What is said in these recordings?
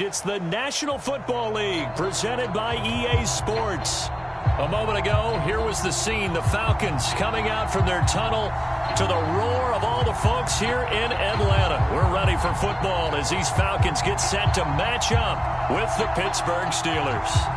finished. It's the National Football League presented by EA Sports. A moment ago, here was the scene. The Falcons coming out from their tunnel to the roar of all the folks here in Atlanta. We're ready for football as these Falcons get set to match up with the Pittsburgh Steelers.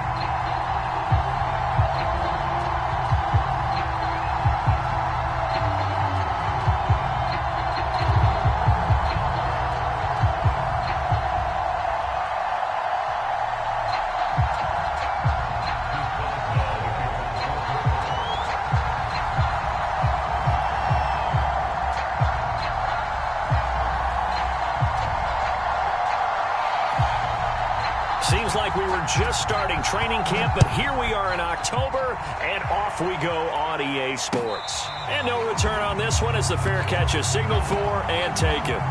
Seems like we were just starting training camp, but here we are in October, and off we go on EA Sports. And no return on this one as the fair catch is signaled for and taken.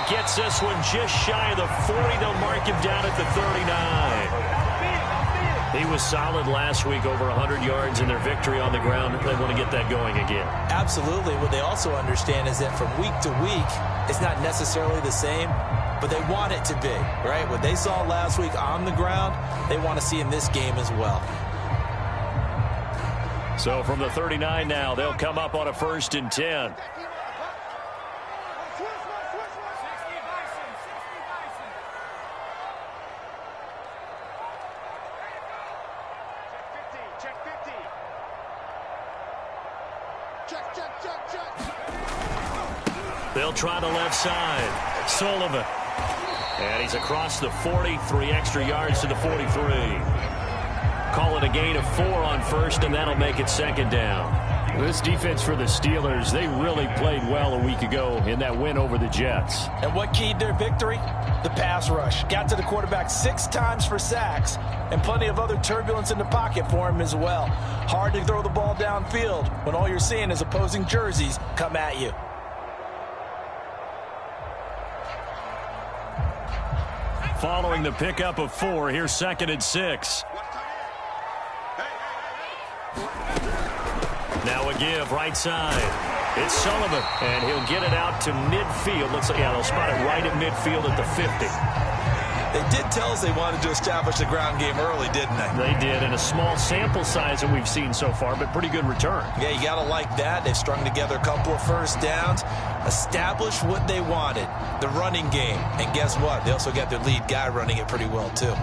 Gets this one just shy of the 40. They'll mark him down at the 39. He was solid last week, over 100 yards in their victory on the ground. They want to get that going again. Absolutely. What they also understand is that from week to week, it's not necessarily the same, but they want it to be, right? What they saw last week on the ground, they want to see in this game as well. So from the 39 now, they'll come up on a 1st and 10. They'll try the left side. Sullivan. And he's across the 40, 3 extra yards to the 43. Call it a gain of 4 on 1st, and that'll make it 2nd down. This defense for the Steelers, they really played well a week ago in that win over the Jets. And what keyed their victory? The pass rush. Got to the quarterback 6 times for sacks, and plenty of other turbulence in the pocket for him as well. Hard to throw the ball downfield when all you're seeing is opposing jerseys come at you. Following the pickup of 4, here's 2nd and 6. Now a give, right side. It's Sullivan, and he'll get it out to midfield. Looks like, yeah, they'll spot it right at midfield at the 50. They did tell us they wanted to establish the ground game early, didn't they? They did, and a small sample size that we've seen so far, but pretty good return. Yeah, you got to like that. They've strung together a couple of 1st downs, established what they wanted, the running game. And guess what? They also got their lead guy running it pretty well, too.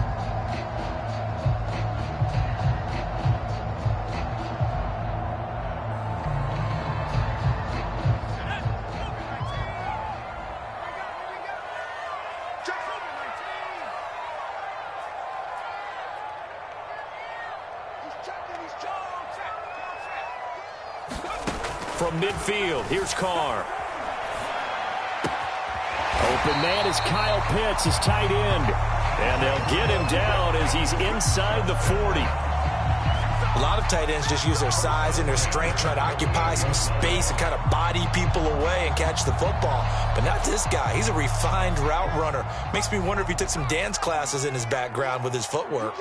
From midfield, here's Carr. Open man is Kyle Pitts, his tight end. And they'll get him down as he's inside the 40. A lot of tight ends just use their size and their strength, try to occupy some space and kind of body people away and catch the football. But not this guy. He's a refined route runner. Makes me wonder if he took some dance classes in his background with his footwork.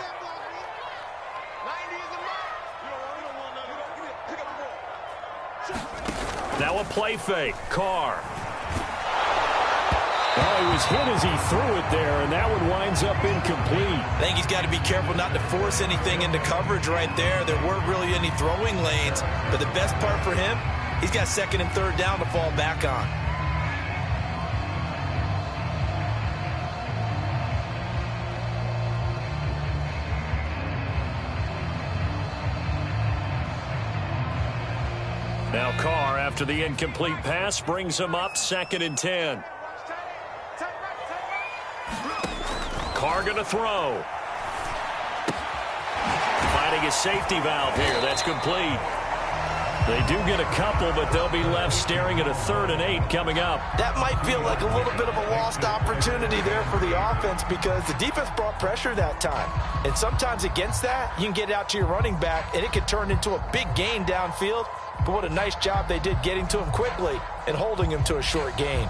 Now a play fake. Carr. Oh, he was hit as he threw it there, and that one winds up incomplete. I think he's got to be careful not to force anything into coverage right there. There weren't really any throwing lanes, but the best part for him, he's got 2nd and 3rd down to fall back on. Now Carr, after the incomplete pass, brings him up 2nd and 10. Carr going to throw. Finding a safety valve here. That's complete. They do get a couple, but they'll be left staring at a 3rd and 8 coming up. That might feel like a little bit of a lost opportunity there for the offense because the defense brought pressure that time. And sometimes against that, you can get out to your running back, and it can turn into a big gain downfield. But what a nice job they did getting to him quickly and holding him to a short gain.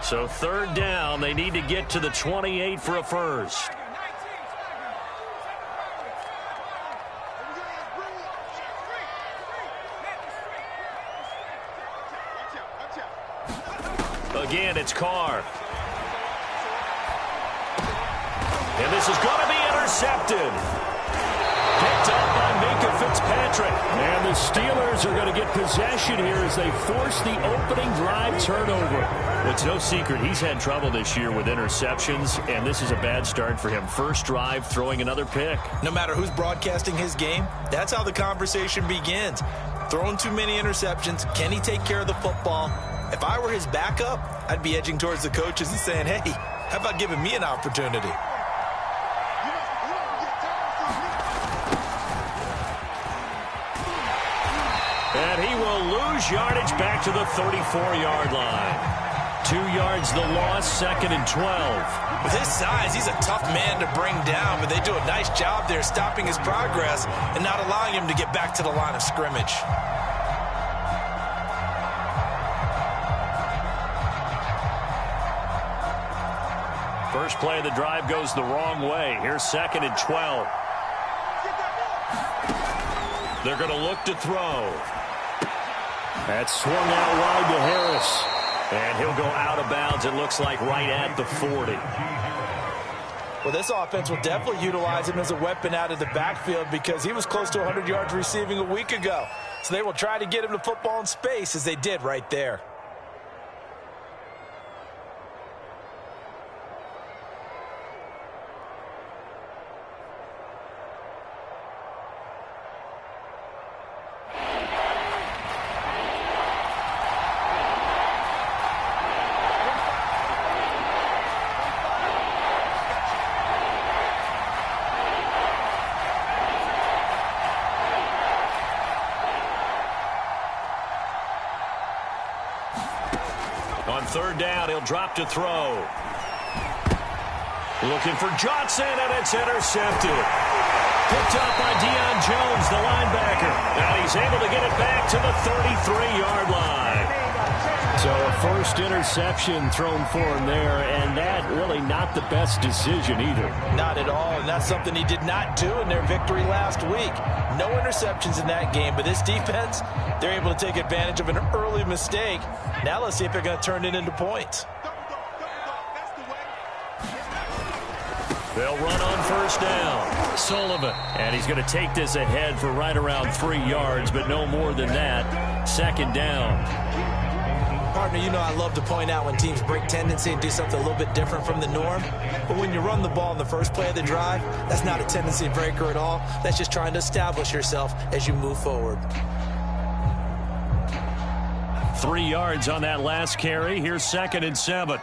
So 3rd down, they need to get to the 28 for a first. Again, it's Carr. And this is going to be intercepted. Picked up by Minka Fitzpatrick. And the Steelers are going to get possession here as they force the opening drive turnover. It's no secret he's had trouble this year with interceptions, and this is a bad start for him. First drive, throwing another pick. No matter who's broadcasting his game, that's how the conversation begins. Throwing too many interceptions. Can he take care of the football? If I were his backup, I'd be edging towards the coaches and saying, hey, how about giving me an opportunity? And he will lose yardage back to the 34-yard line. 2 yards the loss, 2nd and 12. With his size, he's a tough man to bring down, but they do a nice job there stopping his progress and not allowing him to get back to the line of scrimmage. First play of the drive goes the wrong way. Here's 2nd and 12. They're going to look to throw. That's swung out wide to Harris. And he'll go out of bounds, it looks like, right at the 40. Well, this offense will definitely utilize him as a weapon out of the backfield because he was close to 100 yards receiving a week ago. So they will try to get him to football in space as they did right there. On 3rd down, he'll drop to throw. Looking for Johnson, and it's intercepted. Picked up by Deion Jones, the linebacker. And he's able to get it back to the 33-yard line. So a first interception thrown for him there, and that really not the best decision either. Not at all, and that's something he did not do in their victory last week. No interceptions in that game, but this defense, they're able to take advantage of an early mistake. Now let's see if they're going to turn it into points. They'll run on first down. Sullivan. And he's going to take this ahead for right around 3 yards, but no more than that. 2nd down. Partner, you know I love to point out when teams break tendency and do something a little bit different from the norm. But when you run the ball in the first play of the drive, that's not a tendency breaker at all. That's just trying to establish yourself as you move forward. 3 yards on that last carry. Here's 2nd and 7.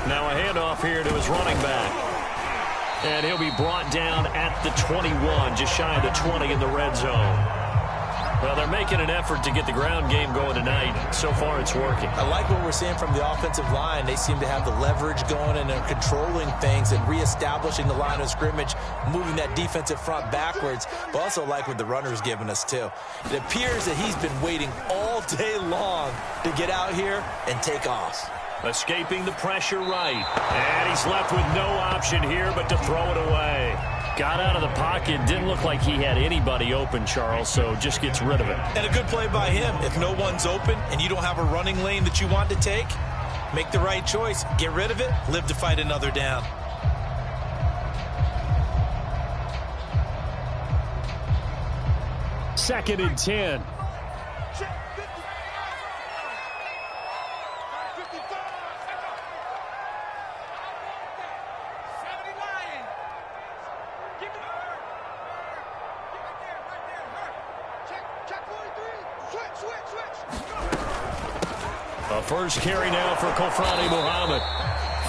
Now a handoff here to his running back. And he'll be brought down at the 21, just shy of the 20 in the red zone. Well, they're making an effort to get the ground game going tonight. So far, it's working. I like what we're seeing from the offensive line. They seem to have the leverage going, and they're controlling things and reestablishing the line of scrimmage, moving that defensive front backwards. But also like what the runner's giving us, too. It appears that he's been waiting all day long to get out here and take off. Escaping the pressure right. And he's left with no option here but to throw it away. Got out of the pocket. Didn't look like he had anybody open, Charles, so just gets rid of it. And a good play by him. If no one's open and you don't have a running lane that you want to take, make the right choice. Get rid of it. Live to fight another down. Second and 10. A first carry now for Kofrani Muhammad.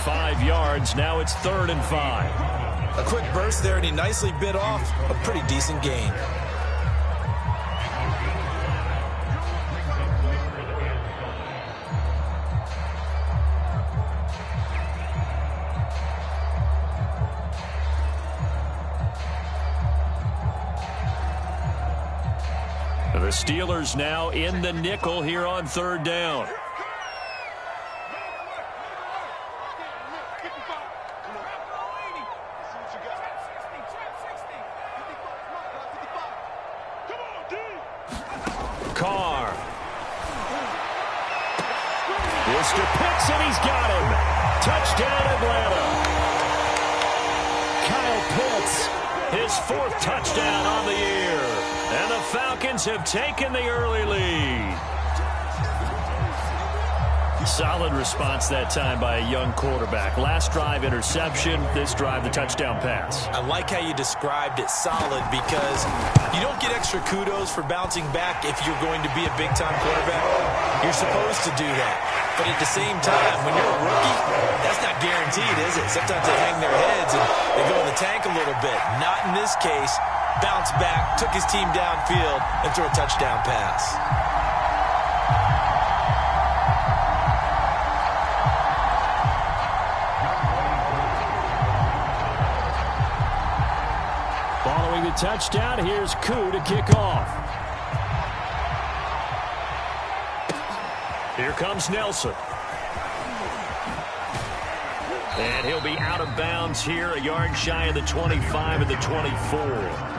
5 yards. Now it's 3rd and 5. A quick burst there, and he nicely bit off a pretty decent gain. The Steelers now in the nickel here on 3rd down. Carr. Mr. Pitts, and he's got him. Touchdown, Atlanta. Kyle Pitts, his 4th touchdown on the year. And the Falcons have taken the early lead. Solid response that time by a young quarterback. Last drive, interception. This drive, the touchdown pass. I like how you described it, solid, because you don't get extra kudos for bouncing back if you're going to be a big-time quarterback. You're supposed to do that. But at the same time, when you're a rookie, that's not guaranteed, is it? Sometimes they hang their heads and they go in the tank a little bit. Not in this case. Bounced back, took his team downfield, and threw a touchdown pass. Following the touchdown, here's Koo to kick off. Here comes Nelson. And he'll be out of bounds here, a yard shy of the 25 and the 24.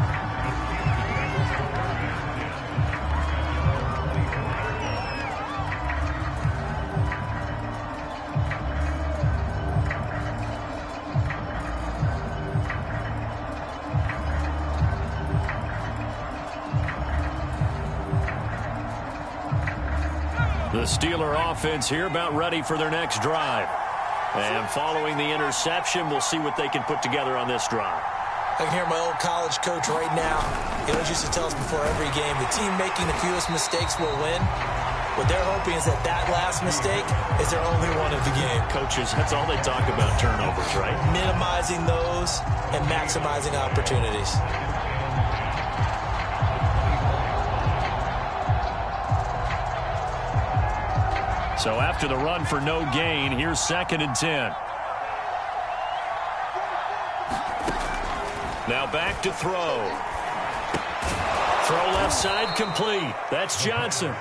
The Steeler offense here about ready for their next drive. And following the interception, we'll see what they can put together on this drive. I can hear my old college coach right now. He always used to tell us before every game, the team making the fewest mistakes will win. What they're hoping is that that last mistake is their only one of the game. Coaches, that's all they talk about, turnovers, right? Minimizing those and maximizing opportunities. So after the run for no gain, here's 2nd and 10. Now back to throw. Throw left side complete. That's Johnson.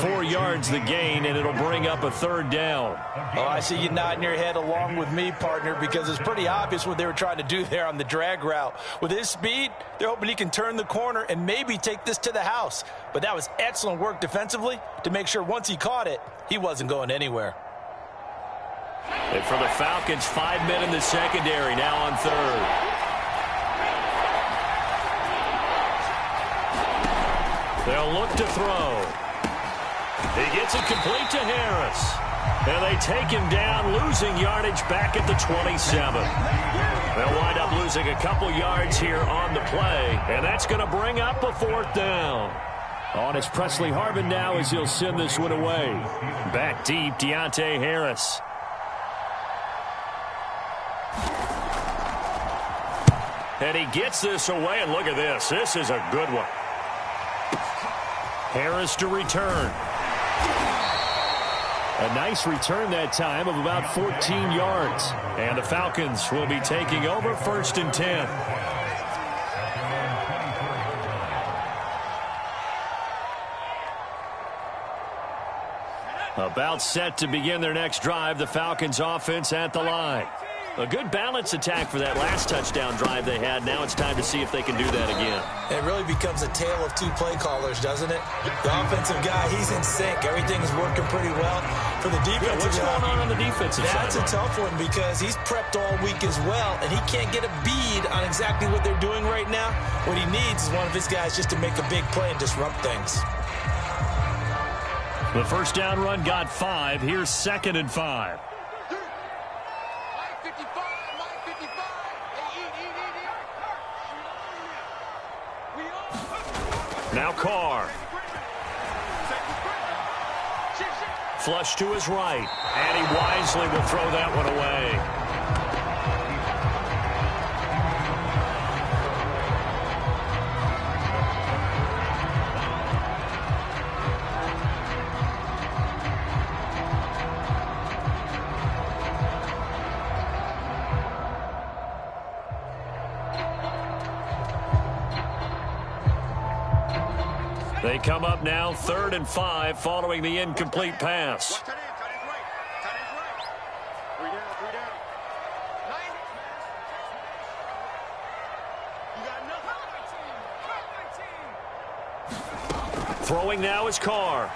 4 yards the gain, and it'll bring up a 3rd down. Oh, I see you nodding your head along with me, partner, because it's pretty obvious what they were trying to do there on the drag route. With his speed, they're hoping he can turn the corner and maybe take this to the house. But that was excellent work defensively to make sure once he caught it, he wasn't going anywhere. And for the Falcons, 5 men in the secondary, now on 3rd. They'll look to throw. He gets it complete to Harris. And they take him down, losing yardage back at the 27. They'll wind up losing a couple yards here on the play. And that's going to bring up a 4th down. On it's Presley Harvin now as he'll send this one away. Back deep, Deontay Harris. And he gets this away, and look at this. This is a good one. Harris to return. A nice return that time of about 14 yards. And the Falcons will be taking over 1st and 10. About set to begin their next drive, the Falcons offense at the line. A good balance attack for that last touchdown drive they had. Now it's time to see if they can do that again. It really becomes a tale of 2 play callers, doesn't it? The offensive guy, he's in sync. Everything's working pretty well. For the defensive guy, what's going on the defensive side? That's a tough one because he's prepped all week as well, and he can't get a bead on exactly what they're doing right now. What he needs is one of his guys just to make a big play and disrupt things. The first down run got 5. Here's 2nd and 5. Now Carr. Flush to his right. And he wisely will throw that one away. They come up now 3rd and 5 following the incomplete pass. Throwing now is Carr.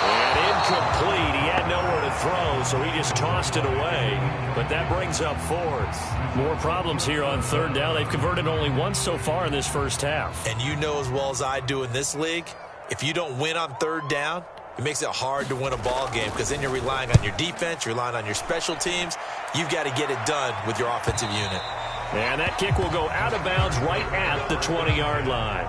And incomplete. He had nowhere to throw, so he just tossed it away. But that brings up 4th. More problems here on 3rd down. They've converted only once so far in this first half. And you know as well as I do in this league, if you don't win on 3rd down, it makes it hard to win a ball game because then you're relying on your defense, you're relying on your special teams. You've got to get it done with your offensive unit. And that kick will go out of bounds right at the 20-yard line.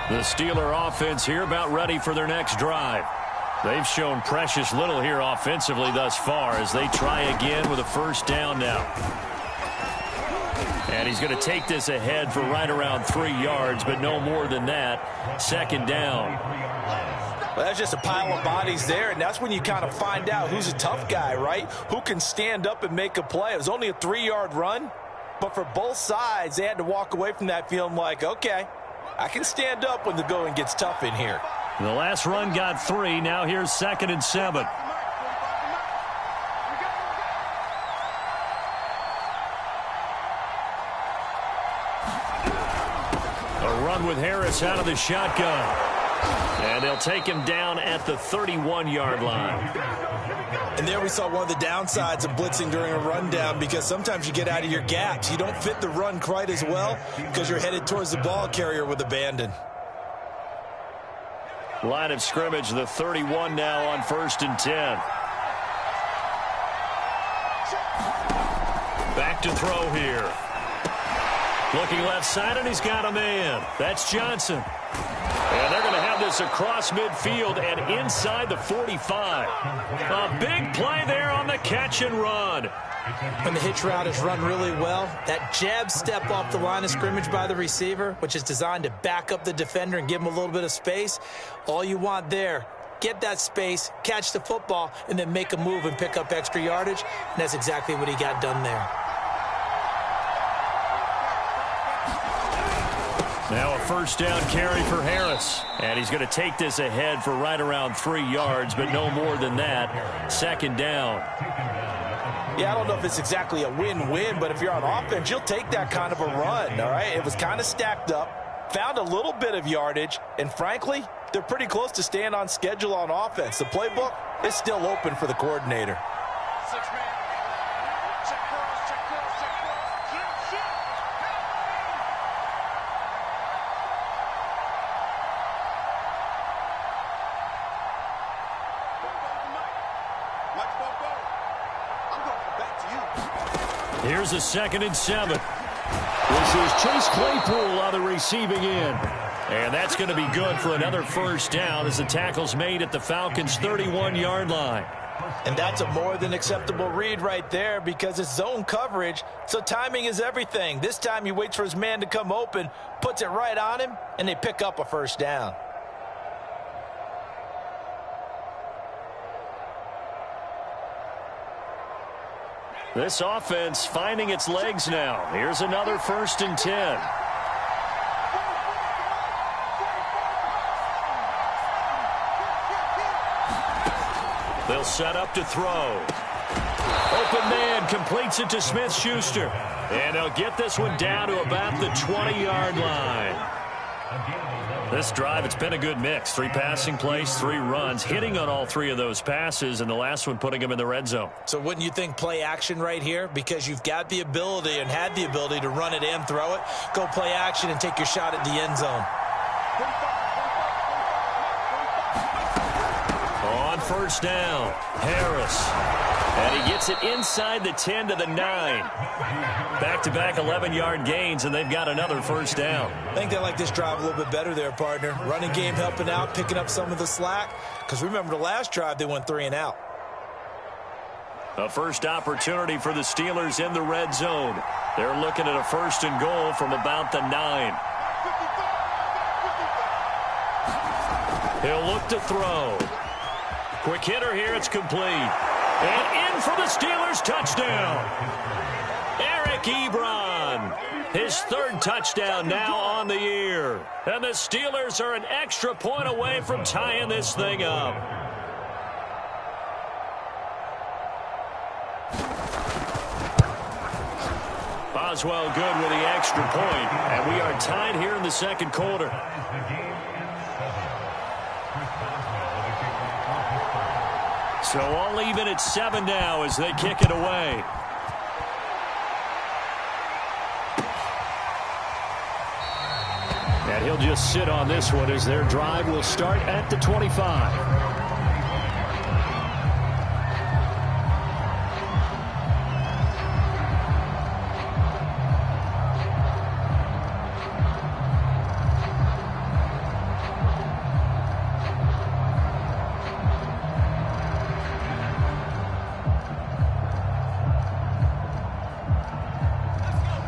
The Steeler offense here about ready for their next drive. They've shown precious little here offensively thus far as they try again with a first down now. And he's going to take this ahead for right around 3 yards, but no more than that. 2nd down. Well, that's just a pile of bodies there, and that's when you kind of find out who's a tough guy, right? Who can stand up and make a play. It was only a 3-yard run, but for both sides, they had to walk away from that feeling like, okay, I can stand up when the going gets tough in here. The last run got 3. Now here's 2nd and 7. A run with Harris out of the shotgun. And they'll take him down at the 31-yard line. And there we saw one of the downsides of blitzing during a rundown because sometimes you get out of your gaps. You don't fit the run quite as well because you're headed towards the ball carrier with abandon. Line of scrimmage, the 31 now on 1st and 10. Back to throw here. Looking left side, and he's got a man. That's Johnson. And they're going to have this across midfield and inside the 45. A big play there on the catch and run. When the hitch route is run really well, that jab step off the line of scrimmage by the receiver, which is designed to back up the defender and give him a little bit of space, all you want there, get that space, catch the football, and then make a move and pick up extra yardage, and that's exactly what he got done there. Now a first down carry for Harris. And he's going to take this ahead for right around 3 yards, but no more than that. 2nd down. Yeah, I don't know if it's exactly a win-win, but if you're on offense, you'll take that kind of a run, all right? It was kind of stacked up, found a little bit of yardage, and frankly, they're pretty close to staying on schedule on offense. The playbook is still open for the coordinator. Here's a 2nd and 7. This is Chase Claypool on the receiving end. And that's going to be good for another first down as the tackle's made at the Falcons' 31-yard line. And that's a more than acceptable read right there because it's zone coverage, so timing is everything. This time he waits for his man to come open, puts it right on him, and they pick up a first down. This offense finding its legs now. Here's another 1st and 10. They'll set up to throw. Open man completes it to Smith-Schuster. And they'll get this one down to about the 20-yard line. This drive, it's been a good mix. 3 passing plays, 3 runs, hitting on all 3 of those passes, and the last one putting them in the red zone. So wouldn't you think play action right here? Because you've got the ability and had the ability to run it and throw it. Go play action and take your shot at the end zone. On first down, Harris. And he gets it inside the 10 to the 9. Back-to-back 11-yard gains, and they've got another first down. I think they like this drive a little bit better there, partner. Running game helping out, picking up some of the slack. Because remember, the last drive, they went 3 and out. A first opportunity for the Steelers in the red zone. They're looking at a first and goal from about the 9. He'll look to throw. Quick hitter here, it's complete. And in for the Steelers, touchdown. Eric Ebron, his 3rd touchdown now on the year. And the Steelers are an extra point away from tying this thing up. Boswell good with the extra point, and we are tied here in the second quarter. So all even at 7 now as they kick it away. And he'll just sit on this one as their drive will start at the 25.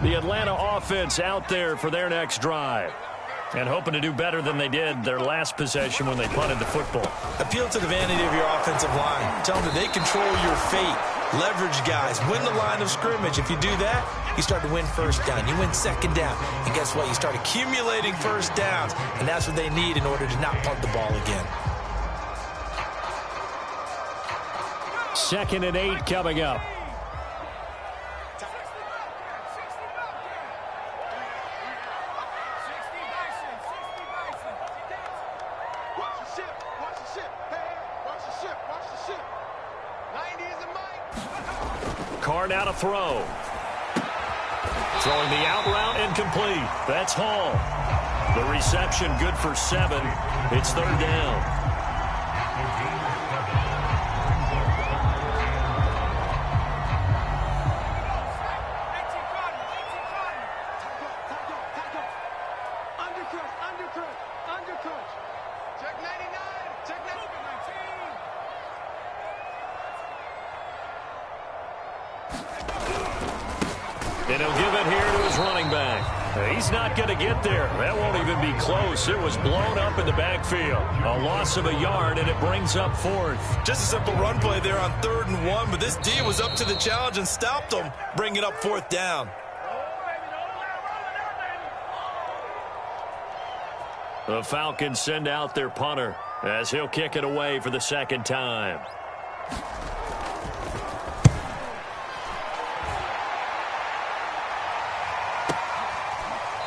The Atlanta offense out there for their next drive. And hoping to do better than they did their last possession when they punted the football. Appeal to the vanity of your offensive line. Tell them that they control your fate. Leverage guys. Win the line of scrimmage. If you do that, you start to win first down. You win second down. And guess what? You start accumulating first downs. And that's what they need in order to not punt the ball again. 2nd and 8 coming up. Card out a throw. Throwing the out route incomplete. That's Hall. The reception good for 7. It's 3rd down. And he'll give it here to his running back. He's not going to get there. That won't even be close. It was blown up in the backfield. A loss of a yard, and it brings up 4th. Just a simple run play there on 3rd and 1, but this D was up to the challenge and stopped him, bringing up 4th down. The Falcons send out their punter as he'll kick it away for the 2nd time.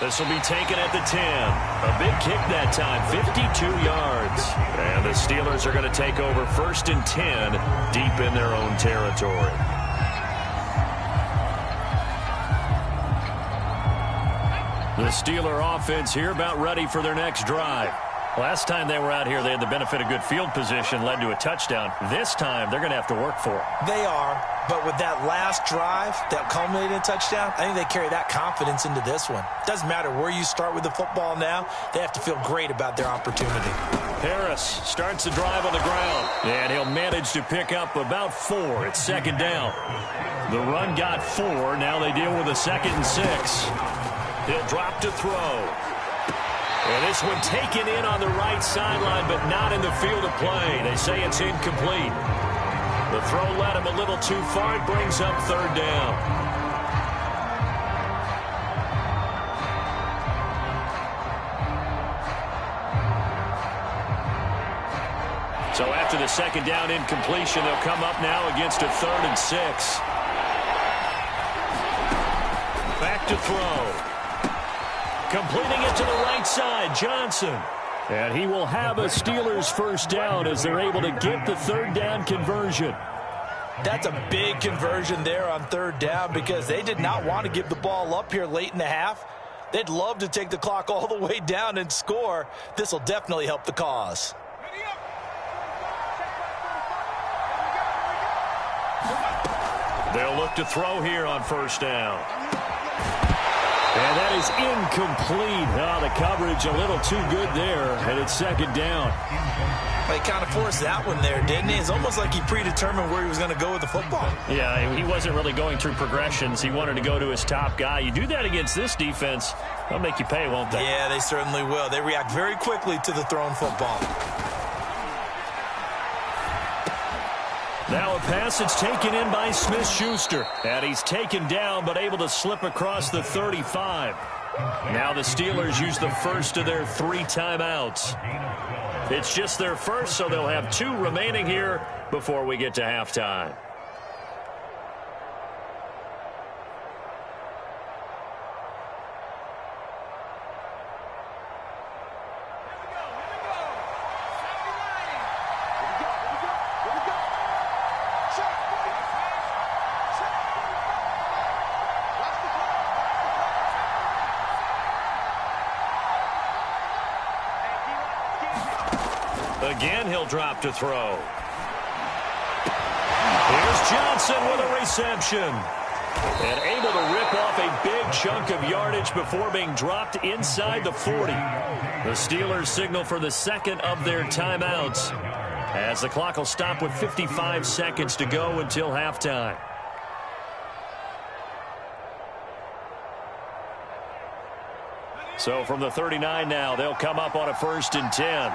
This will be taken at the 10. A big kick that time, 52 yards. And the Steelers are going to take over 1st and 10 deep in their own territory. The Steeler offense here about ready for their next drive. Last time they were out here, they had the benefit of good field position, led to a touchdown. This time, they're going to have to work for it. They are, but with that last drive that culminated in a touchdown, I think they carry that confidence into this one. Doesn't matter where you start with the football now, they have to feel great about their opportunity. Harris starts the drive on the ground, and he'll manage to pick up about 4. It's 2nd down. The run got 4. Now they deal with a 2nd and 6. He'll drop to throw. And this one taken in on the right sideline, but not in the field of play. They say it's incomplete. The throw led him a little too far. It brings up 3rd down. So after the 2nd down incompletion, they'll come up now against a 3rd and 6. Back to throw. Completing it to the right side, Johnson. And he will have a Steelers first down as they're able to get the 3rd down conversion. That's a big conversion there on 3rd down because they did not want to give the ball up here late in the half. They'd love to take the clock all the way down and score. This will definitely help the cause. They'll look to throw here on first down. And that is incomplete. Oh, the coverage a little too good there, and it's second down. He kind of forced that one there, didn't he? It's almost like he predetermined where he was going to go with the football. Yeah, he wasn't really going through progressions. He wanted to go to his top guy. You do that against this defense, they'll make you pay, won't they? Yeah, they certainly will. They react very quickly to the thrown football. Now a pass that's taken in by Smith-Schuster. And he's taken down but able to slip across the 35. Now the Steelers use the first of their 3 timeouts. It's just their first, so they'll have 2 remaining here before we get to halftime. Again, he'll drop to throw. Here's Johnson with a reception. And able to rip off a big chunk of yardage before being dropped inside the 40. The Steelers signal for the second of their timeouts, as the clock will stop with 55 seconds to go until halftime. So from the 39 now, they'll come up on a 1st and 10.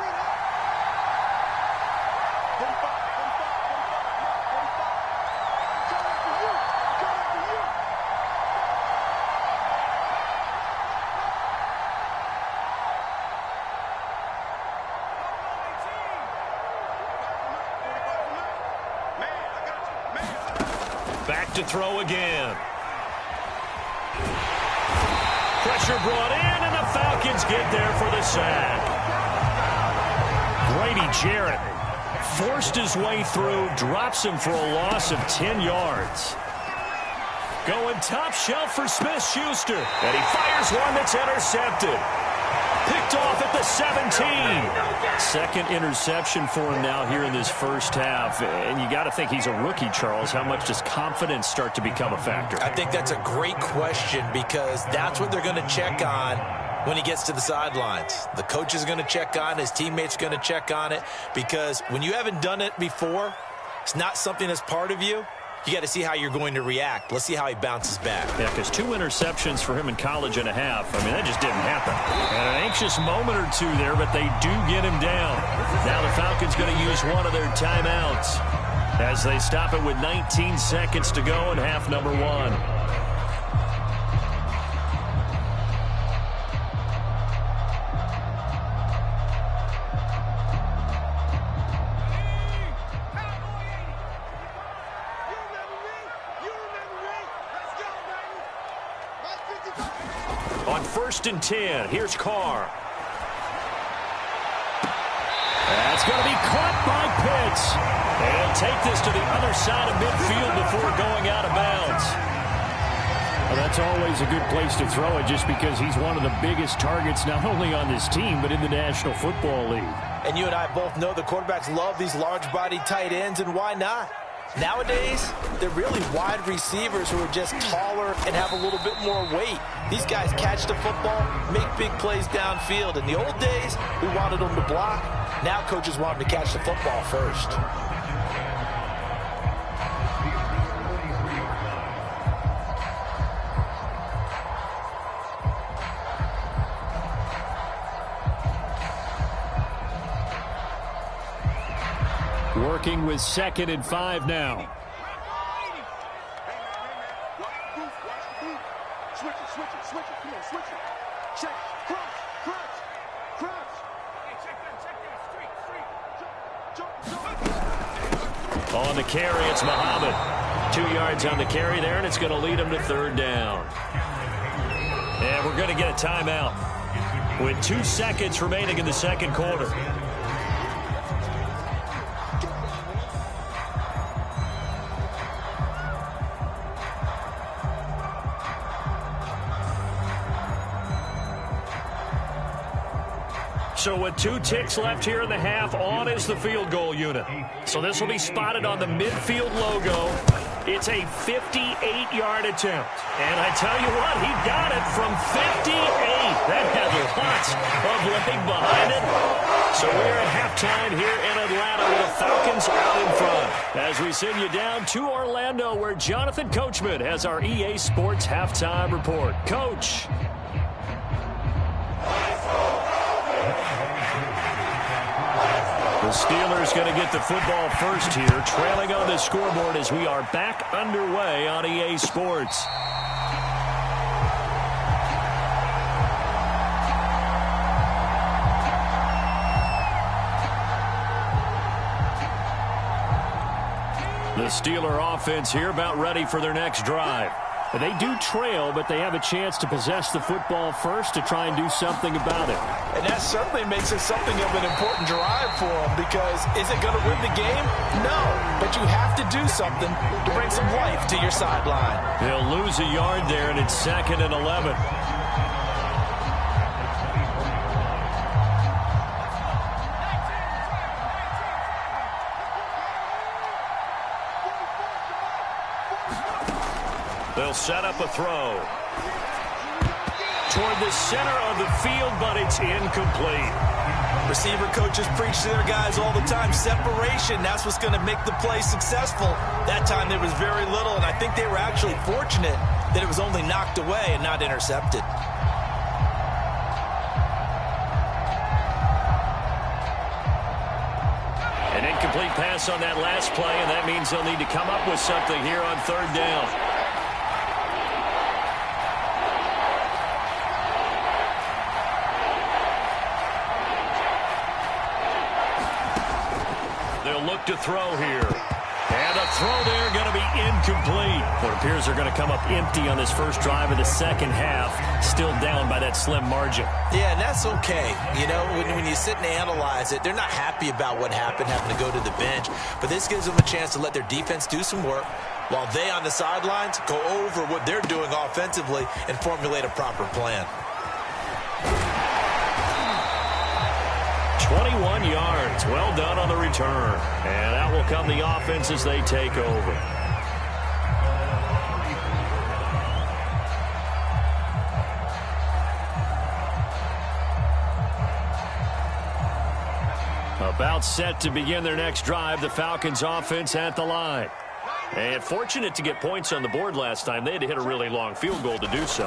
Back to throw again. Pressure brought in, and the Falcons get there for the sack. Grady Jarrett forced his way through, drops him for a loss of 10 yards. Going top shelf for Smith-Schuster, and he fires one that's intercepted. Picked off at the 17. Second interception for him now here in this first half. And you got to think he's a rookie, Charles. How much does confidence start to become a factor? I think that's a great question, because that's what they're going to check on when he gets to the sidelines. The coach is going to check on it. His teammates are going to check on it, because when you haven't done it before, it's not something that's part of you. You got to see how you're going to react. Let's see how he bounces back. Yeah, because 2 interceptions for him in college and a half. I mean, that just didn't happen. And an anxious moment or 2 there, but they do get him down. Now the Falcons going to use one of their timeouts as they stop it with 19 seconds to go in half number 1. On 1st and 10, here's Carr. That's going to be caught by Pitts. And he'll take this to the other side of midfield before going out of bounds. Well, that's always a good place to throw it, just because he's one of the biggest targets not only on this team but in the National Football League. And you and I both know the quarterbacks love these large-bodied tight ends, and why not? Nowadays, they're really wide receivers who are just taller and have a little bit more weight. These guys catch the football, make big plays downfield. In the old days, we wanted them to block. Now coaches want them to catch the football first. Working with 2nd and 5 now. On the carry, it's Muhammad. 2 yards on the carry there, and it's going to lead him to 3rd down. And we're going to get a timeout with 2 seconds remaining in the second quarter. So with 2 ticks left here in the half, on is the field goal unit. So this will be spotted on the midfield logo. It's a 58-yard attempt. And I tell you what, he got it from 58. That had lots of leg behind it. So we're at halftime here in Atlanta with the Falcons out in front. As we send you down to Orlando, where Jonathan Coachman has our EA Sports halftime report. Coach. The Steelers going to get the football first here, trailing on the scoreboard as we are back underway on EA Sports. The Steeler offense here about ready for their next drive. They do trail, but they have a chance to possess the football first to try and do something about it. And that certainly makes it something of an important drive for them, because is it going to win the game? No, but you have to do something to bring some life to your sideline. They'll lose a yard there, and it's 2nd and 11. They'll set up a throw toward the center of the field, but it's incomplete. Receiver coaches preach to their guys all the time. Separation, that's what's going to make the play successful. That time there was very little, and I think they were actually fortunate that it was only knocked away and not intercepted. An incomplete pass on that last play, and that means they'll need to come up with something here on 3rd down. Look to throw here. And a throw there going to be incomplete. It appears they're going to come up empty on this first drive of the second half. Still down by that slim margin. Yeah, and that's okay. You know, when you sit and analyze it, they're not happy about what happened, having to go to the bench. But this gives them a chance to let their defense do some work while they on the sidelines go over what they're doing offensively and formulate a proper plan. 21 yards. Well done on the return. And out will come the offense as they take over. About set to begin their next drive, the Falcons offense at the line. And fortunate to get points on the board last time. They had to hit a really long field goal to do so.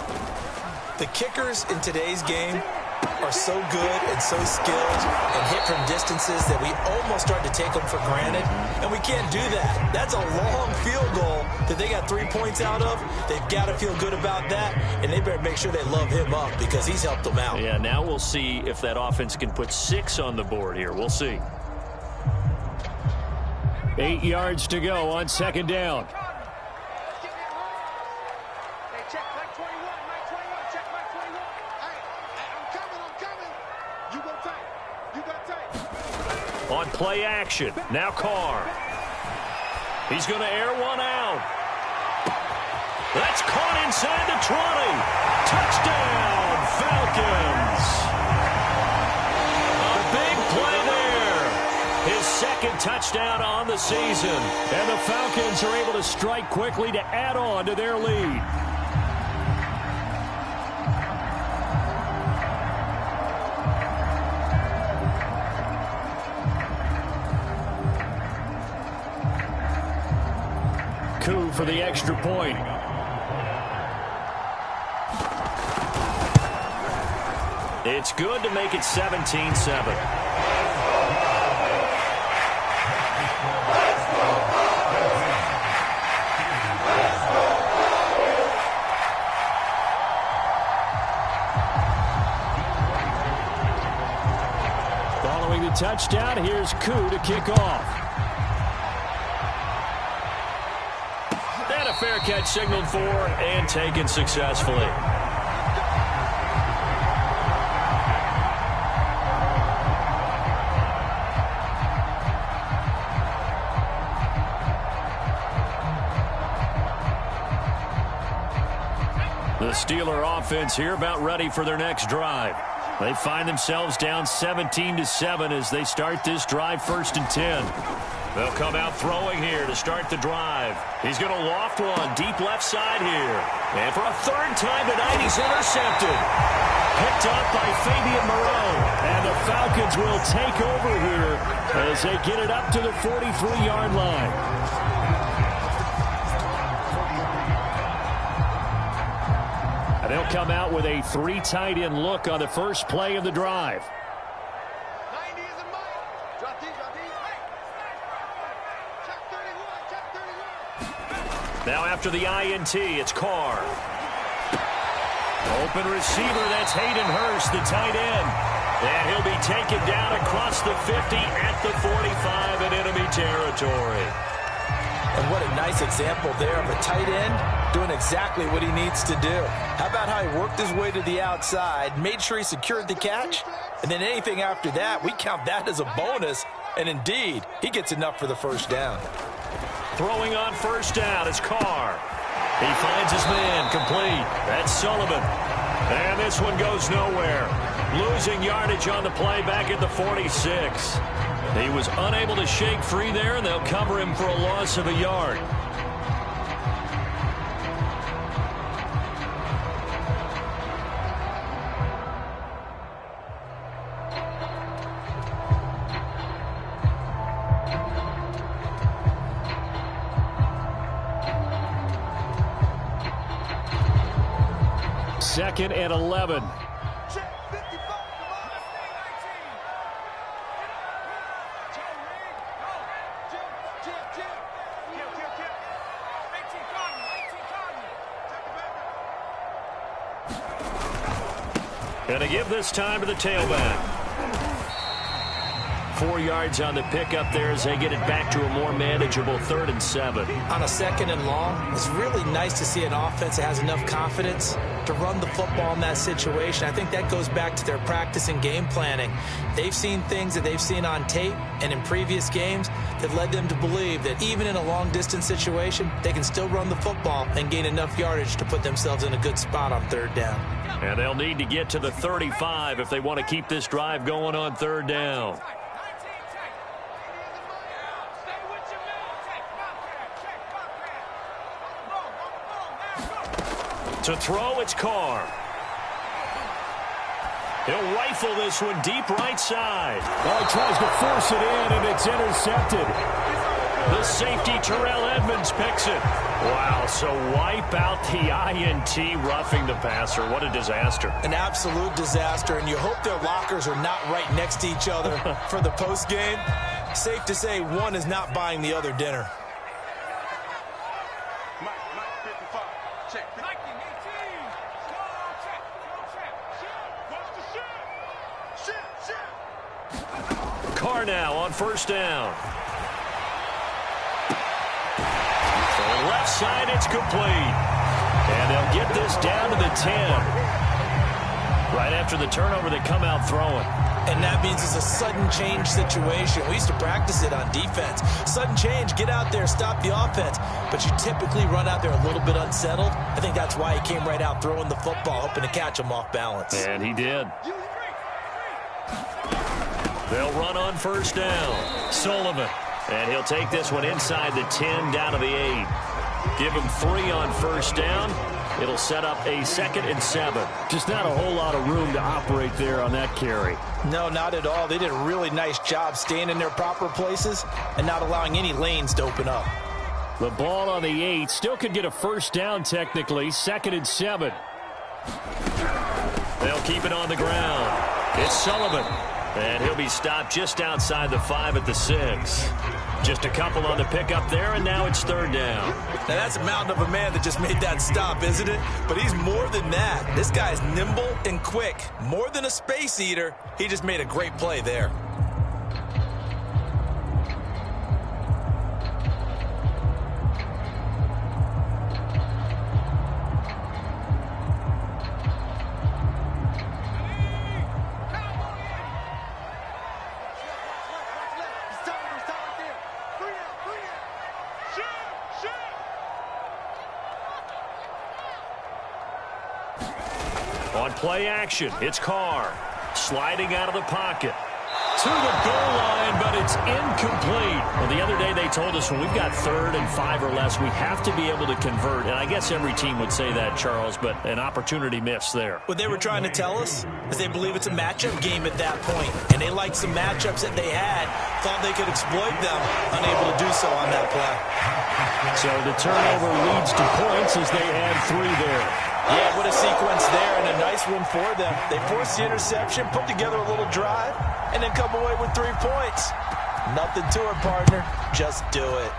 The kickers in today's game are so good and so skilled and hit from distances that we almost start to take them for granted, and we can't do that. That's a long field goal that they got 3 points out of. They've got to feel good about that, and they better make sure they love him up because he's helped them out. Yeah, now we'll see if that offense can put 6 on the board here. We'll see. 8 yards to go on 2nd down. On play action, now Carr. He's going to air one out. That's caught inside the 20. Touchdown, Falcons. A big play there. His 2nd touchdown on the season. And the Falcons are able to strike quickly to add on to their lead. Coup for the extra point. It's good to make it 17-7. Following the touchdown, here's Coup to kick off. A fair catch signaled for and taken successfully. The Steeler offense here about ready for their next drive. They find themselves down 17-7 as they start this drive 1st and 10. They'll come out throwing here to start the drive. He's going to loft one deep left side here. And for a 3rd time tonight, he's intercepted. Picked up by Fabian Moreau. And the Falcons will take over here as they get it up to the 43-yard line. They'll come out with a 3 tight end look on the first play of the drive. Now after the INT, it's Carr. Open receiver, that's Hayden Hurst, the tight end. And he'll be taken down across the 50 at the 45 in enemy territory. And what a nice example there of a tight end doing exactly what he needs to do. How about how he worked his way to the outside, made sure he secured the catch, and then anything after that, we count that as a bonus. And indeed, he gets enough for the 1st down. Throwing on 1st down is Carr. He finds his man complete. That's Sullivan. And this one goes nowhere. Losing yardage on the play back at the 46. He was unable to shake free there, and they'll cover him for a loss of a yard. Second and 11. Going to give this time to the tailback. 4 yards on the pickup there as they get it back to a more manageable 3rd and 7. On a 2nd and long, it's really nice to see an offense that has enough confidence to run the football in that situation. I think that goes back to their practice and game planning. They've seen things that they've seen on tape and in previous games that led them to believe that even in a long-distance situation, they can still run the football and gain enough yardage to put themselves in a good spot on 3rd down. And they'll need to get to the 35 if they want to keep this drive going on 3rd down. To throw, it's Carr. He'll rifle this one deep right side. Oh, he tries to force it in, and it's intercepted. The safety, Terrell Edmonds, picks it. Wow, so wipe out the INT, roughing the passer. What a disaster. An absolute disaster, and you hope their lockers are not right next to each other for the postgame. Safe to say one is not buying the other dinner. Carr now on 1st down. For left side, it's complete. And they'll get this down to the 10. Right after the turnover, they come out throwing. And that means it's a sudden change situation. We used to practice it on defense. Sudden change, get out there, stop the offense. But you typically run out there a little bit unsettled. I think that's why he came right out throwing the football, hoping to catch him off balance. And he did. They'll run on 1st down. Sullivan. And he'll take this one inside the 10 down to the 8. Give him 3 on 1st down. It'll set up a 2nd and 7. Just not a whole lot of room to operate there on that carry. No, not at all. They did a really nice job staying in their proper places and not allowing any lanes to open up. The ball on the 8 still could get a 1st down technically. 2nd and 7. They'll keep it on the ground. It's Sullivan. And he'll be stopped just outside the 5 at the 6. Just a couple on the pickup there, and now it's 3rd down. Now that's a mountain of a man that just made that stop, isn't it? But he's more than that. This guy's nimble and quick. More than a space eater. He just made a great play there. On play action, it's Carr. Sliding out of the pocket. To the goal line, but it's incomplete. Well, the other day they told us when we've got 3rd and 5 or less, we have to be able to convert. And I guess every team would say that, Charles, but an opportunity missed there. What they were trying to tell us is they believe it's a matchup game at that point. And they liked some matchups that they had, thought they could exploit them, unable to do so on that play. So the turnover leads to points as they add 3 there. Yeah, what a sequence there, and a nice one for them. They forced the interception, put together a little drive, and then come away with 3 points. Nothing to it, partner. Just do it.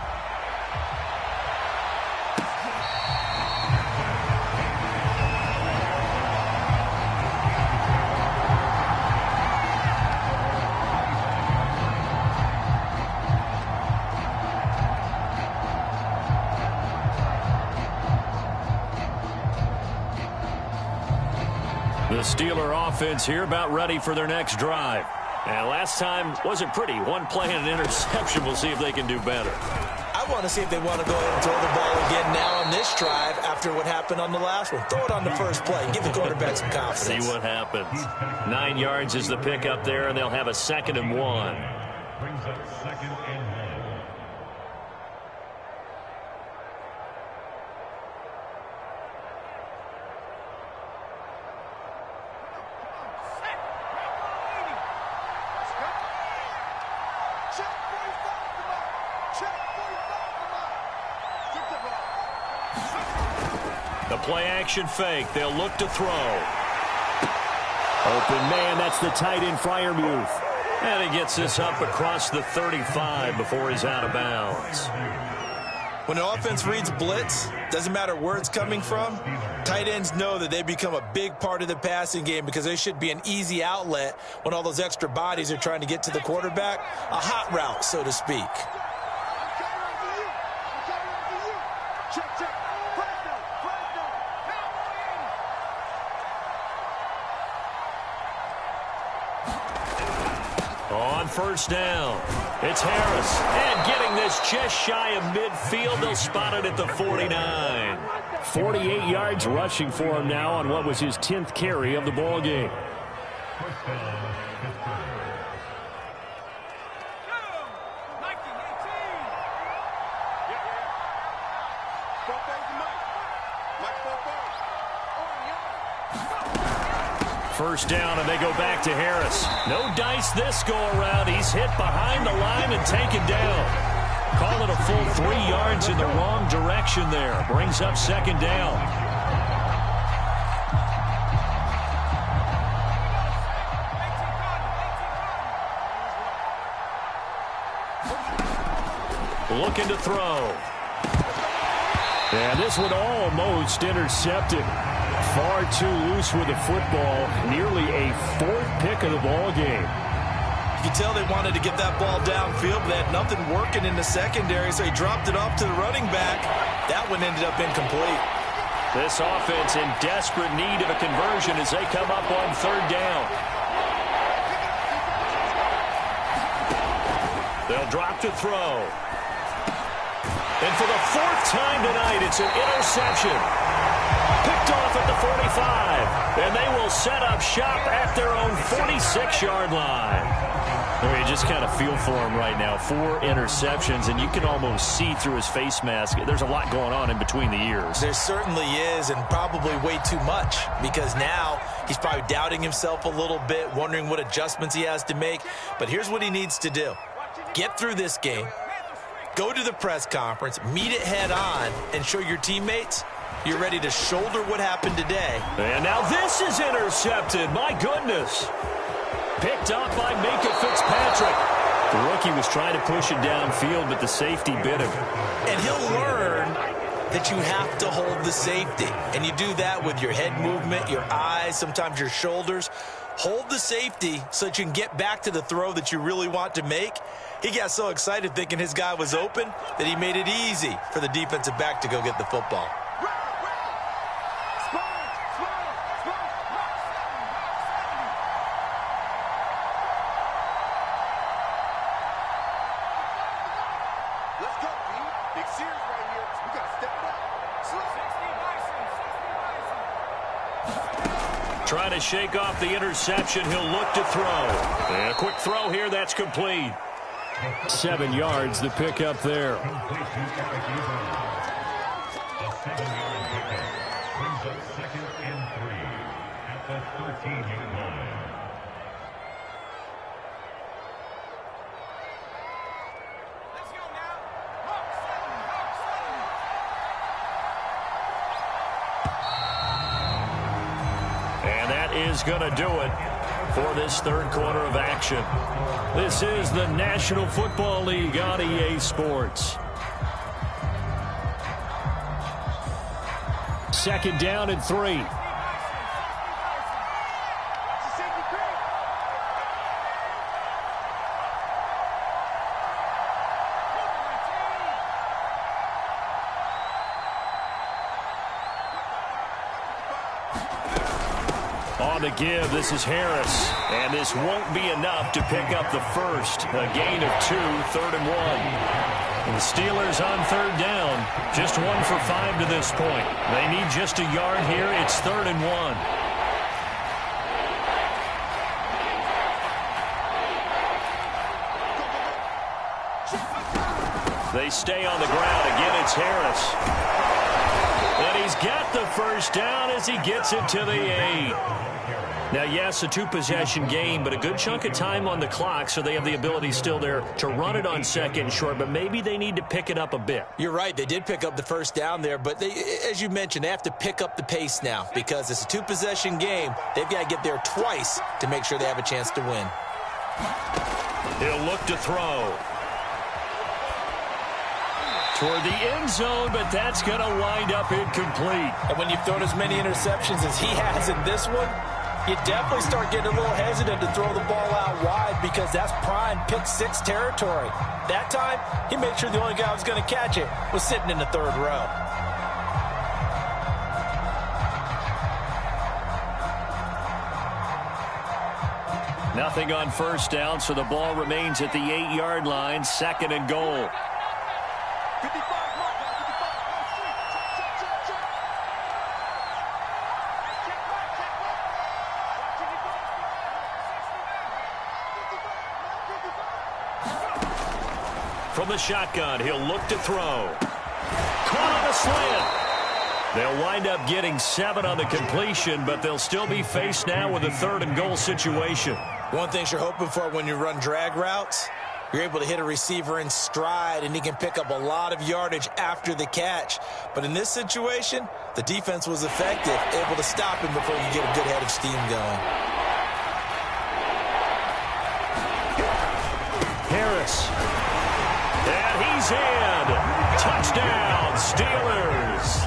The Steeler offense here about ready for their next drive. And last time wasn't pretty. 1 play and an interception. We'll see if they can do better. I want to see if they want to go ahead and throw the ball again now on this drive after what happened on the last one. Throw it on the first play. Give the quarterback some confidence. See what happens. 9 yards is the pickup there, and they'll have a 2nd and 1. Brings up 2nd and 1. The play-action fake. They'll look to throw. Open man. That's the tight end, Freiermuth. And he gets this up across the 35 before he's out of bounds. When the offense reads blitz, doesn't matter where it's coming from, tight ends know that they become a big part of the passing game because they should be an easy outlet when all those extra bodies are trying to get to the quarterback. A hot route, so to speak. On first down, it's Harris. And getting this just shy of midfield, they'll spot it at the 49. 48 yards rushing for him now on what was his 10th carry of the ball game. First down, and they go back to Harris. No dice this go-around. He's hit behind the line and taken down. Call it a full 3 yards in the wrong direction there. Brings up 2nd down. Looking to throw. And this one almost intercepted. Far too loose with the football. Nearly a 4th pick of the ball game. You can tell they wanted to get that ball downfield, but they had nothing working in the secondary, so he dropped it off to the running back. That one ended up incomplete. This offense in desperate need of a conversion as they come up on 3rd down. They'll drop to throw. And for the 4th time tonight, it's an interception. Picked off at the 45. And they will set up shop at their own 46-yard line. Well, you just kind of feel for him right now. 4 interceptions, and you can almost see through his face mask. There's a lot going on in between the ears. There certainly is, and probably way too much, because now he's probably doubting himself a little bit, wondering what adjustments he has to make. But here's what he needs to do. Get through this game, go to the press conference, meet it head on, and show your teammates you're ready to shoulder what happened today. And now this is intercepted. My goodness. Picked up by Minka Fitzpatrick. The rookie was trying to push it downfield, but the safety bit him. And he'll learn that you have to hold the safety. And you do that with your head movement, your eyes, sometimes your shoulders. Hold the safety so that you can get back to the throw that you really want to make. He got so excited thinking his guy was open that he made it easy for the defensive back to go get the football. Trying to shake off the interception. He'll look to throw. And a quick throw here. That's complete. 7 yards, the pickup there. A 7-yard pickup brings up 2nd and 3 at the 13-yard line. And that is going to do it for this third quarter of action. This is the National Football League on EA Sports. 2nd down and 3. On the give, this is Harris. And this won't be enough to pick up the first. A gain of 2, 3rd and 1. And the Steelers on 3rd down. Just 1 for 5 to this point. They need just a yard here. It's 3rd and 1. They stay on the ground. Again, it's Harris. And he's got the first down as he gets it to the 8. Now, yes, a 2-possession game, but a good chunk of time on the clock, so they have the ability still there to run it on 2nd and short, but maybe they need to pick it up a bit. You're right. They did pick up the first down there, but as you mentioned, they have to pick up the pace now because it's a 2-possession game. They've got to get there twice to make sure they have a chance to win. He'll look to throw. Toward the end zone, but that's going to wind up incomplete. And when you've thrown as many interceptions as he has in this one, you definitely start getting a little hesitant to throw the ball out wide because that's prime pick-6 territory. That time, he made sure the only guy who was going to catch it was sitting in the 3rd row. Nothing on first down, so the ball remains at the 8-yard line, 2nd and goal. From the shotgun, he'll look to throw. Caught on a slant. They'll wind up getting 7 on the completion, but they'll still be faced now with a 3rd and goal situation. One thing you're hoping for when you run drag routes, you're able to hit a receiver in stride, and he can pick up a lot of yardage after the catch. But in this situation, the defense was effective, able to stop him before you get a good head of steam going. Harris. And he's in. Touchdown, Steelers.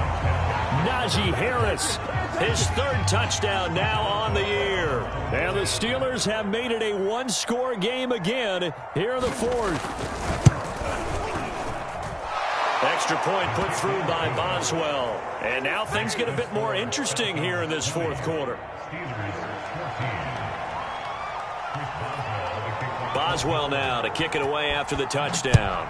Najee Harris, his 3rd touchdown now on the year. And the Steelers have made it a 1-score game again here in the 4th. Extra point put through by Boswell. And now things get a bit more interesting here in this 4th quarter. Boswell now to kick it away after the touchdown.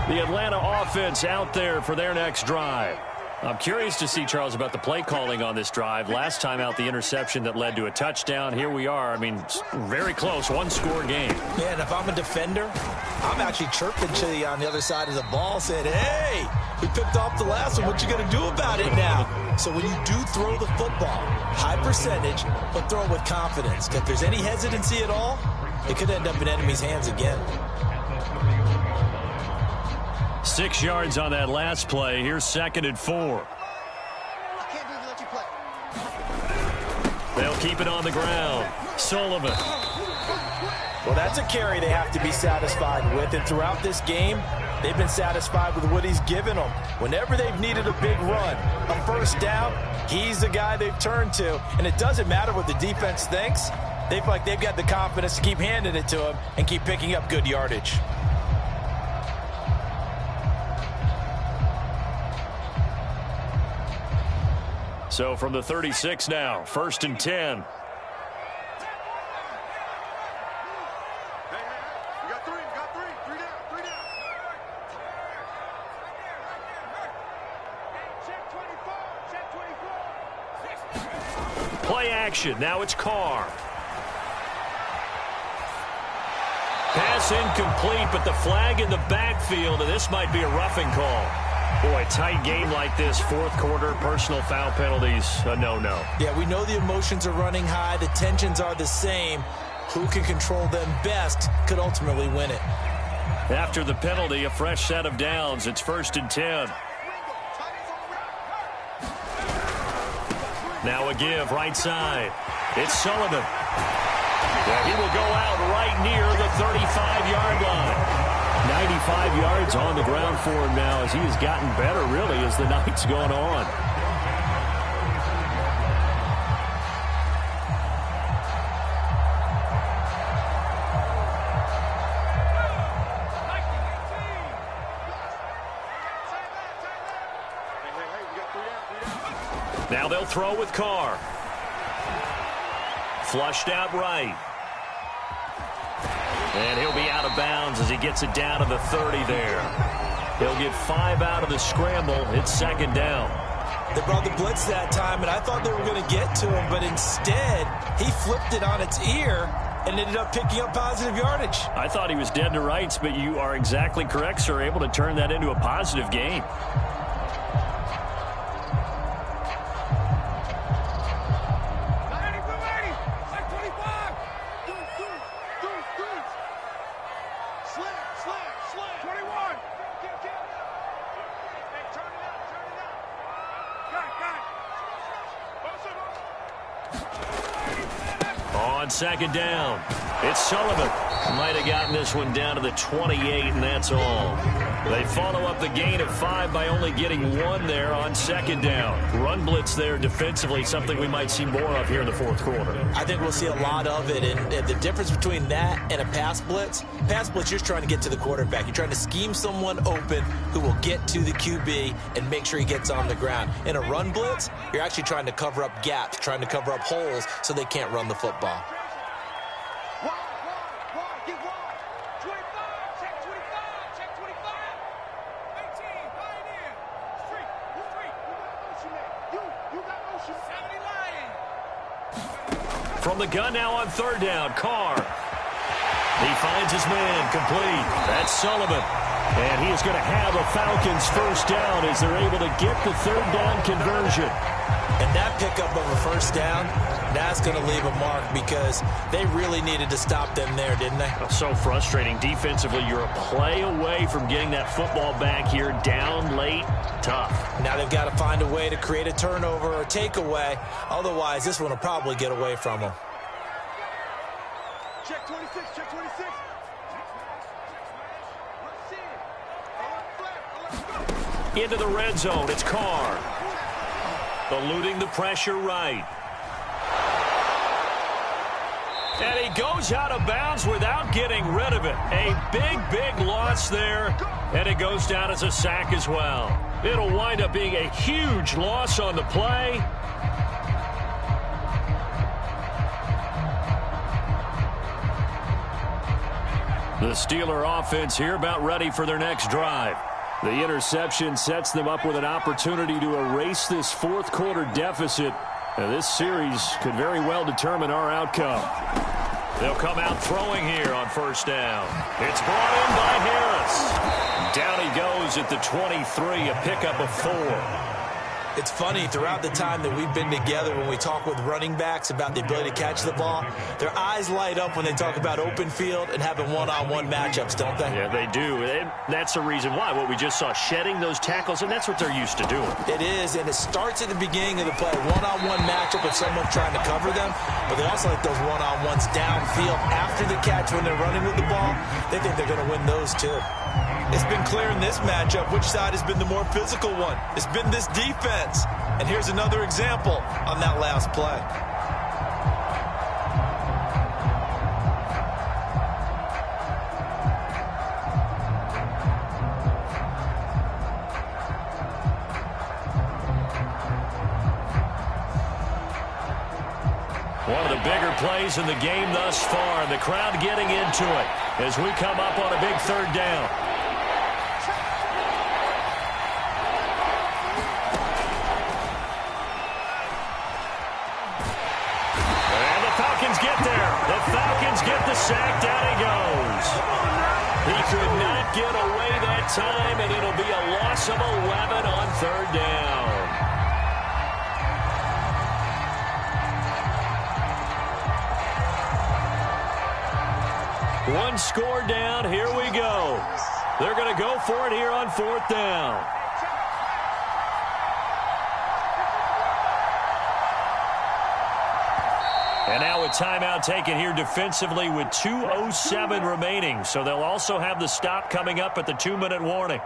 The Atlanta offense out there for their next drive. I'm curious to see, Charles, about the play calling on this drive. Last time out, the interception that led to a touchdown. Here we are. I mean, very close, 1-score game. Yeah, and if I'm a defender, I'm actually chirping to you on the other side of the ball, saying, hey, we picked off the last one. What you going to do about it now? So when you do throw the football, high percentage, but throw it with confidence. If there's any hesitancy at all, it could end up in enemy's hands again. 6 yards on that last play. Here's 2nd and 4. They'll keep it on the ground. Sullivan. Well, that's a carry they have to be satisfied with. And throughout this game, they've been satisfied with what he's given them. Whenever they've needed a big run, a first down, he's the guy they've turned to. And it doesn't matter what the defense thinks. They feel like they've got the confidence to keep handing it to him and keep picking up good yardage. So from the 36 now, 1st and 10. Play action. Now it's Carr. Pass incomplete, but the flag in the backfield, and this might be a roughing call. Boy, tight game like this, fourth quarter, personal foul penalties, a no-no. Yeah, we know the emotions are running high. The tensions are the same. Who can control them best could ultimately win it. After the penalty, a fresh set of downs. It's 1st and 10. Now a give, right side. It's Sullivan. Yeah, he will go out right near the 35-yard line. 95 yards on the ground for him now as he has gotten better, really, as the night's gone on. Now they'll throw with Carr. Flushed out right. And he'll be out of bounds as he gets it down to the 30 there. He'll get 5 out of the scramble. It's 2nd down. They brought the blitz that time, and I thought they were going to get to him, but instead he flipped it on its ear and ended up picking up positive yardage. I thought he was dead to rights, but you are exactly correct, sir. Able to turn that into a positive gain. On 2nd down, it's Sullivan. Might have gotten this one down to the 28, and that's all. They follow up the gain of 5 by only getting 1 there on 2nd down. Run blitz there defensively, something we might see more of here in the fourth quarter. I think we'll see a lot of it, and the difference between that and a pass blitz, you're just trying to get to the quarterback. You're trying to scheme someone open who will get to the QB and make sure he gets on the ground. In a run blitz, you're actually trying to cover up gaps, trying to cover up holes so they can't run the football. From the gun now on 3rd down, Carr. He finds his man, complete. That's Sullivan. And he is going to have a Falcons 1st down as they're able to get the 3rd down conversion. And that pickup of a 1st down, that's going to leave a mark because they really needed to stop them there, didn't they? So frustrating. Defensively, you're a play away from getting that football back here down late. Tough. Now they've got to find a way to create a turnover or takeaway. Otherwise, this one will probably get away from them. Check 26, check 26. Into the red zone, it's Carr. Eluding the pressure right. And he goes out of bounds without getting rid of it. A big loss there, and it goes down as a sack as well. It'll wind up being a huge loss on the play. The Steeler offense here about ready for their next drive. The interception sets them up with an opportunity to erase this fourth quarter deficit. And this series could very well determine our outcome. They'll come out throwing here on 1st down. It's brought in by Harris. Down he goes at the 23, a pickup of 4. It's funny, throughout the time that we've been together, when we talk with running backs about the ability to catch the ball, their eyes light up when they talk about open field and having one-on-one matchups, don't they? Yeah, they do. And that's the reason why. What we just saw, shedding those tackles, and that's what they're used to doing. It is, and it starts at the beginning of the play. One-on-one matchup with someone trying to cover them, but they also like those one-on-ones downfield after the catch when they're running with the ball. They think they're going to win those, too. It's been clear in this matchup which side has been the more physical one. It's been this defense. And here's another example on that last play. plays in the game thus far. The crowd getting into it as we come up on a big third down. And the Falcons get there. The Falcons get the sack. Down he goes. He could not get away that time, and it'll be a loss of 11 on third down. One score down. Here we go. They're going to go for it here on fourth down. And now a timeout taken here defensively with 2:07 remaining. So they'll also have the stop coming up at the 2-minute warning.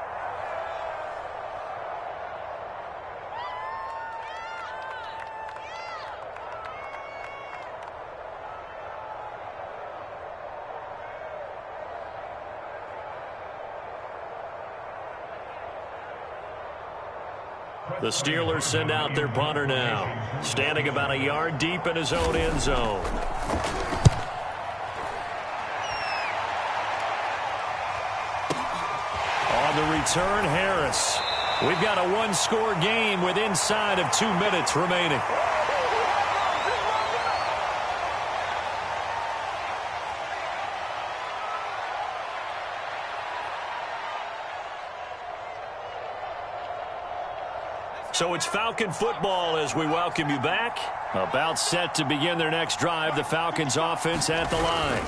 The Steelers send out their punter now, standing about a yard deep in his own end zone. On the return, Harris. We've got a one-score game with inside of 2 minutes remaining. So it's Falcon football as we welcome you back. About set to begin their next drive. The Falcons offense at the line.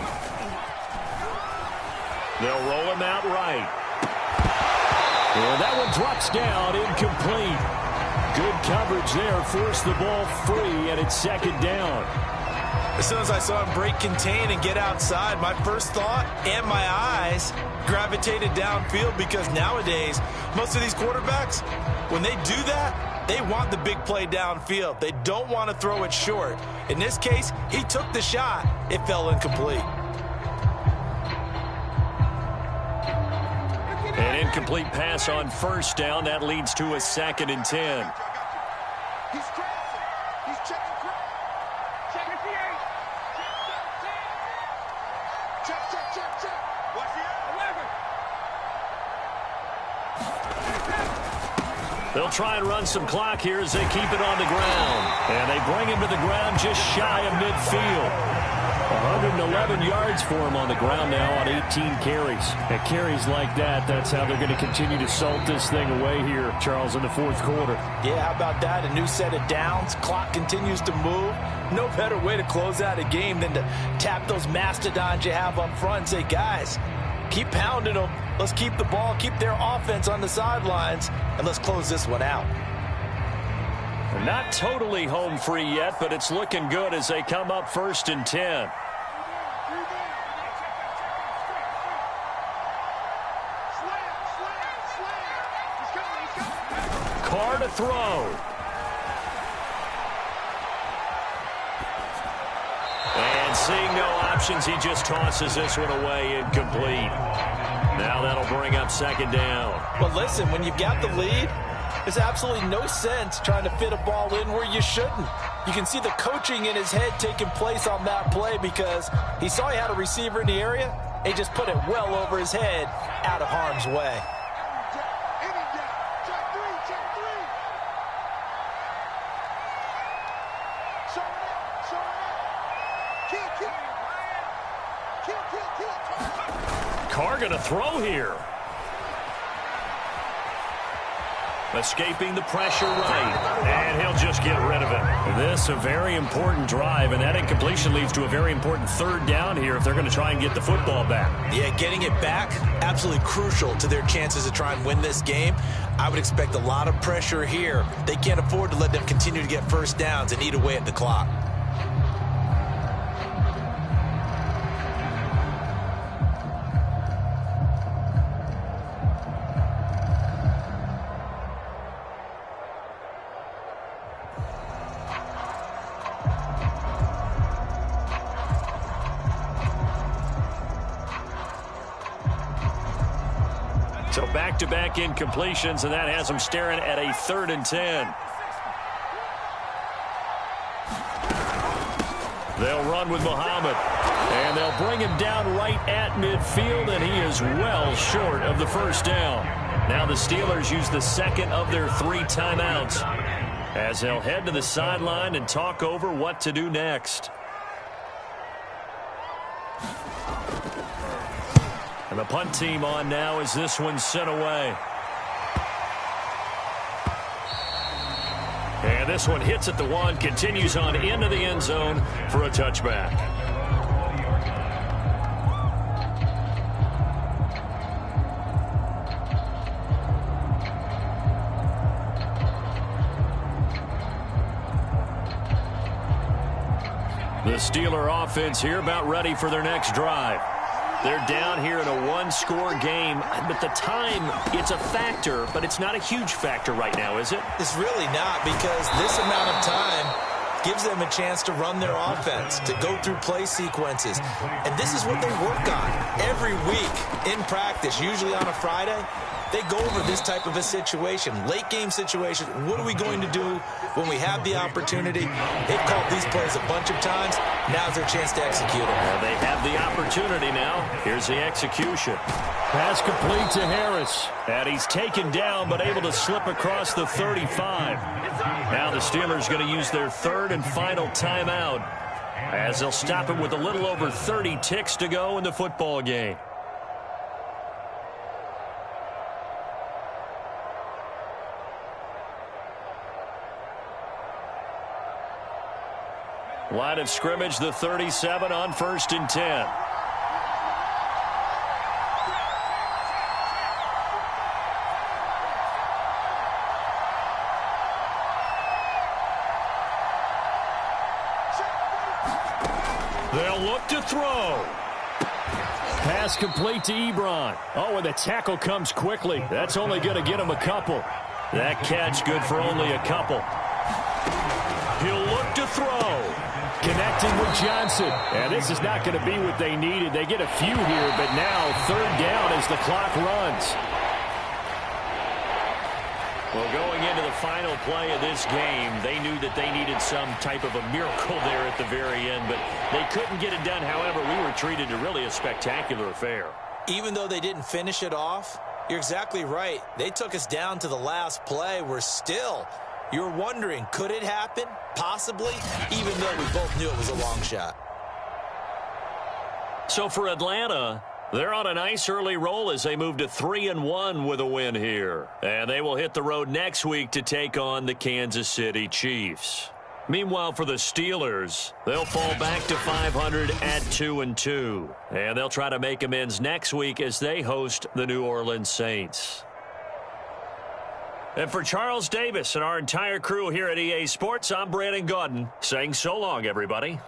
They'll roll him out right. And that one drops down, incomplete. Good coverage there. Forced the ball free, and it's second down. As soon as I saw him break contain and get outside, my first thought and my eyes gravitated downfield, because nowadays, most of these quarterbacks, when they do that, they want the big play downfield. They don't want to throw it short. In this case, he took the shot. It fell incomplete. An incomplete pass on first down. That leads to a 2nd and 10. He's crossing. He's checking cross. Check the 8. Check. Watch the 11. They'll try and run some clock here as they keep it on the ground. And they bring him to the ground just shy of midfield. 111 yards for him on the ground now on 18 carries. At carries like that, that's how they're going to continue to salt this thing away here, Charles, in the fourth quarter. Yeah, how about that? A new set of downs. Clock continues to move. No better way to close out a game than to tap those mastodons you have up front and say, guys, keep pounding them. Let's keep the ball, keep their offense on the sidelines, and let's close this one out. Not totally home free yet, but it's looking good as they come up 1st and 10. Carr to throw. And seeing no options, he just tosses this one away, incomplete. Now that'll bring up 2nd down. But listen, when you've got the lead, there's absolutely no sense trying to fit a ball in where you shouldn't. You can see the coaching in his head taking place on that play, because he saw he had a receiver in the area, and he just put it well over his head out of harm's way. Carr going to throw here. Escaping the pressure right, and he'll just get rid of it. This a very important drive, and that incompletion leads to a very important 3rd down here if they're going to try and get the football back. Yeah, getting it back, absolutely crucial to their chances to try and win this game. I would expect a lot of pressure here. They can't afford to let them continue to get first downs and eat away at the clock. So back-to-back incompletions, and that has them staring at a 3rd and 10. They'll run with Muhammad. And they'll bring him down right at midfield, and he is well short of the first down. Now the Steelers use the second of their 3 timeouts as they'll head to the sideline and talk over what to do next. And the punt team on now as this one's sent away. And this one hits at the 1, continues on into the end zone for a touchback. The Steeler offense here about ready for their next drive. They're down here in a 1-score game, but the time, it's a factor, but it's not a huge factor right now, is it? It's really not, because this amount of time gives them a chance to run their offense, to go through play sequences. And this is what they work on every week in practice, usually on a Friday. They go over this type of a situation, late game situation. What are we going to do when we have the opportunity? They've called these plays a bunch of times. Now's their chance to execute them. Well, they have the opportunity now. Here's the execution. Pass complete to Harris. And he's taken down but able to slip across the 35. Now the Steelers going to use their 3rd and final timeout as they'll stop it with a little over 30 ticks to go in the football game. Line of scrimmage, the 37 on 1st and 10. They'll look to throw. Pass complete to Ebron. Oh, and the tackle comes quickly. That's only going to get him a couple. That catch good for only a couple. He'll look to throw. Connecting with Johnson. And this is not going to be what they needed. They get a few here, but now 3rd down as the clock runs. Well, going into the final play of this game, they knew that they needed some type of a miracle there at the very end, but they couldn't get it done. However, we were treated to really a spectacular affair. Even though they didn't finish it off, you're exactly right. They took us down to the last play. We're still... You're wondering, could it happen? Possibly, even though we both knew it was a long shot. So for Atlanta, they're on a nice early roll as they move to 3-1 with a win here. And they will hit the road next week to take on the Kansas City Chiefs. Meanwhile, for the Steelers, they'll fall back to 500 at 2-2. And they'll try to make amends next week as they host the New Orleans Saints. And for Charles Davis and our entire crew here at EA Sports, I'm Brandon Gaudin saying so long, everybody.